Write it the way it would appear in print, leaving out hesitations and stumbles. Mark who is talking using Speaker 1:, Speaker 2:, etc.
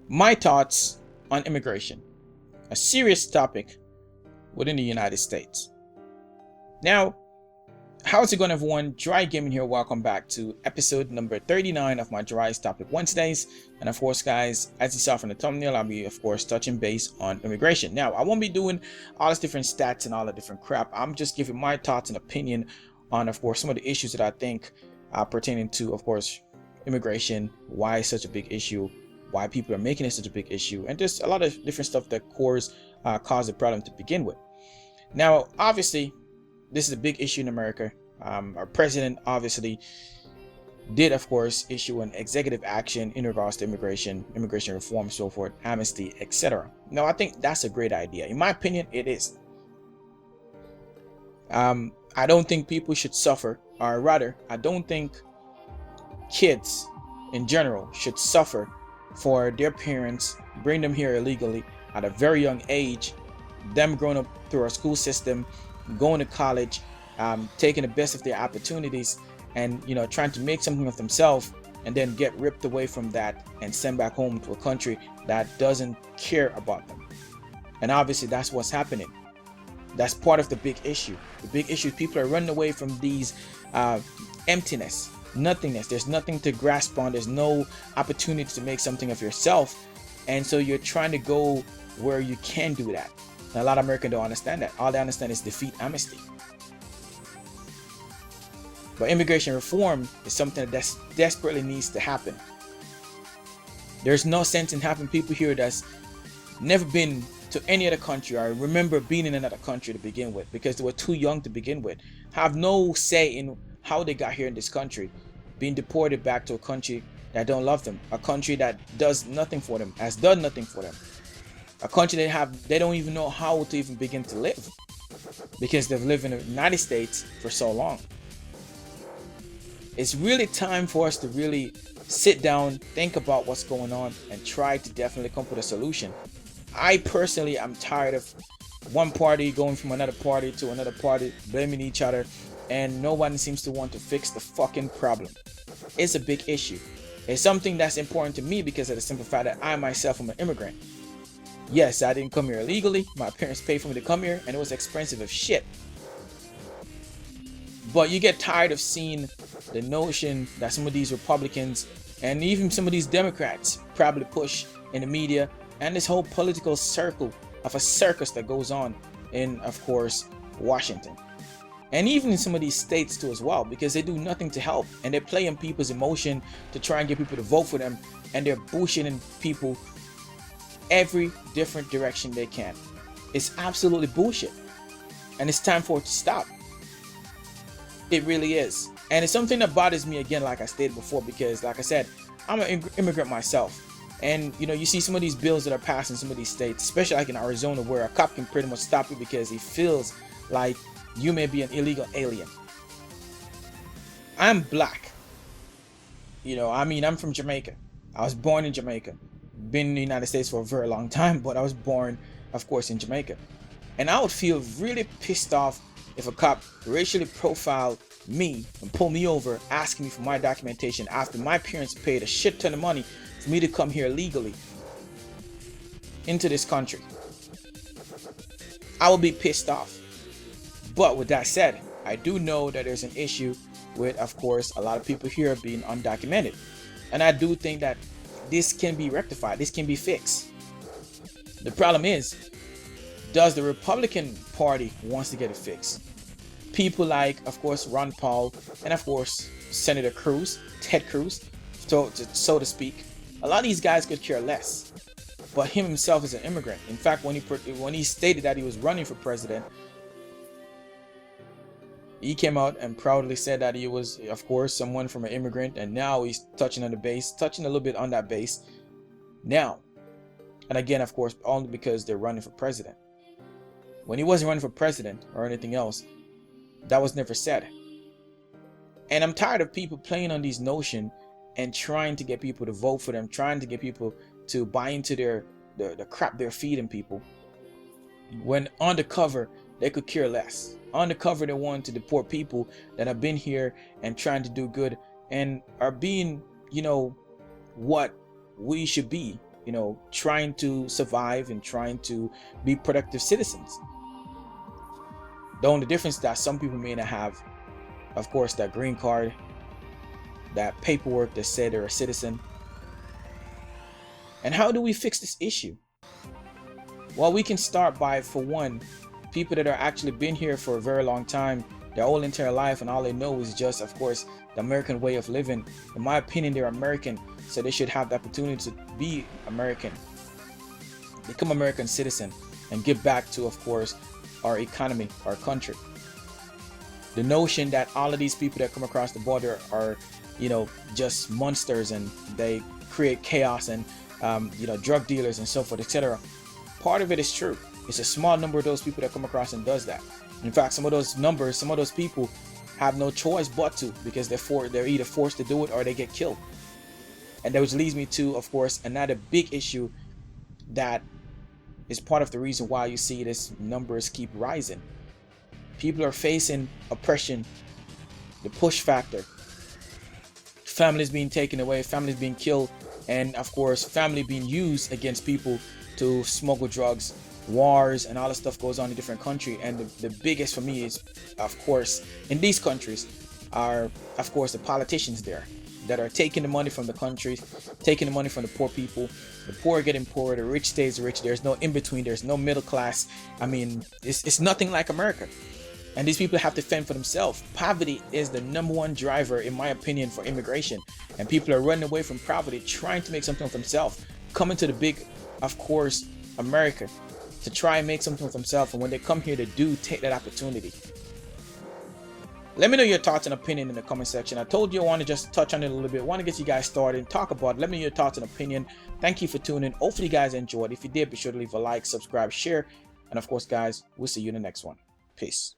Speaker 1: My thoughts on immigration, a serious topic within the United States. Now, how's it going, everyone? Dry Gaming here. Welcome back to episode number 39 of my Dry Topic Wednesdays. And of course, guys, as you saw from the thumbnail, I'll be, of course, touching base on immigration. Now, I won't be doing all these different stats and all the different crap. I'm just giving my thoughts and opinion on, of course, some of the issues that I think pertaining to, of course, immigration, why it's such a big issue, why people are making it such a big issue, and just a lot of different stuff that caused the problem to begin with. Now, obviously, this is a big issue in America. Our president obviously did, of course, issue an executive action in regards to immigration reform, so forth, amnesty, etc. Now, I think that's a great idea. In my opinion, it is. I don't think people should suffer, or rather, I don't think kids in general should suffer for their parents bring them here illegally at a very young age, them growing up through our school system, going to college, taking the best of their opportunities, and trying to make something of themselves, and then get ripped away from that and sent back home to a country that doesn't care about them. And obviously that's what's happening. That's part of the big issue. The big issue is people are running away from these emptiness, nothingness. There's nothing to grasp on. There's no opportunity to make something of yourself, and so you're trying to go where you can do that. And a lot of Americans don't understand that. All they understand is defeat amnesty. But immigration reform is something that desperately needs to happen. There's no sense in having people here that's never been to any other country, or remember being in another country to begin with, because they were too young to begin with, have no say in how they got here in this country, being deported back to a country that don't love them, a country that does nothing for them, has done nothing for them, a country they don't even know how to even begin to live, because they've lived in the United States for so long. It's really time for us to really sit down, think about what's going on, and try to definitely come up with a solution. I personally am tired of one party going from another party to another party, blaming each other, and no one seems to want to fix the fucking problem. It's a big issue. It's something that's important to me because of the simple fact that I myself am an immigrant. Yes, I didn't come here illegally. My parents paid for me to come here, and it was expensive as shit. But you get tired of seeing the notion that some of these Republicans and even some of these Democrats probably push in the media, and this whole political circle of a circus that goes on in, of course, Washington. And even in some of these states too as well, because they do nothing to help, and they play on people's emotion to try and get people to vote for them, and they're bullshitting people every different direction they can. It's absolutely bullshit, and it's time for it to stop. It really is. And it's something that bothers me, again, like I stated before, because like I said, I'm an immigrant myself. And you see some of these bills that are passed in some of these states, especially like in Arizona, where a cop can pretty much stop you because he feels like you may be an illegal alien. I'm black. I'm from Jamaica. I was born in Jamaica. Been in the United States for a very long time, but I was born, of course, in Jamaica. And I would feel really pissed off if a cop racially profiled me and pulled me over, asking me for my documentation after my parents paid a shit ton of money for me to come here legally into this country. I would be pissed off. But with that said, I do know that there's an issue with, of course, a lot of people here being undocumented. And I do think that this can be rectified. This can be fixed. The problem is, does the Republican Party wants to get it fixed? People like, of course, Ron Paul, and of course, Senator Cruz, Ted Cruz, so to speak. A lot of these guys could care less. But him himself is an immigrant. In fact, when he stated that he was running for president, he came out and proudly said that he was, of course, someone from an immigrant, and now he's touching a little bit on that base now. And again, of course, only because they're running for president. When he wasn't running for president or anything else, that was never said. And I'm tired of people playing on these notions and trying to get people to vote for them, trying to get people to buy into the crap they're feeding people, when undercover they could care less. Undercover they want to deport people that have been here and trying to do good and are being, what we should be trying to survive and trying to be productive citizens. The only difference is that some people may not have, of course, that green card, that paperwork that said they're a citizen. And how do we fix this issue? Well, we can start by, for one, people that are actually been here for a very long time, their whole entire life, and all they know is just, of course, the American way of living. In my opinion, they're American, so they should have the opportunity to be American, become American citizen, and give back to, of course, our economy, our country. The notion that all of these people that come across the border are, just monsters and they create chaos and, drug dealers and so forth, etc. Part of it is true. It's a small number of those people that come across and does that. In fact, some of those people have no choice but to, because they're either forced to do it or they get killed. And that which leads me to, of course, another big issue that is part of the reason why you see this numbers keep rising. People are facing oppression, the push factor, families being taken away, families being killed, and of course family being used against people to smuggle drugs, wars, and all this stuff goes on in different countries. And the biggest for me is, of course, in these countries are, of course, the politicians there that are taking the money from the countries, taking the money from the poor people. The poor are getting poorer, the rich stays rich. There's no in between, there's no middle class. I mean, it's nothing like America. And these people have to fend for themselves. Poverty is the #1 driver, in my opinion, for immigration. And people are running away from poverty, trying to make something of themselves, coming to the big, of course, America, to try and make something of themselves. And when they come here, they do take that opportunity. Let me know your thoughts and opinion in the comment section. I told you I want to just touch on it a little bit. I want to get you guys started and talk about it. Let me know your thoughts and opinion. Thank you for tuning in. Hopefully you guys enjoyed. If you did, be sure to leave a like, subscribe, share. And of course, guys, we'll see you in the next one. Peace.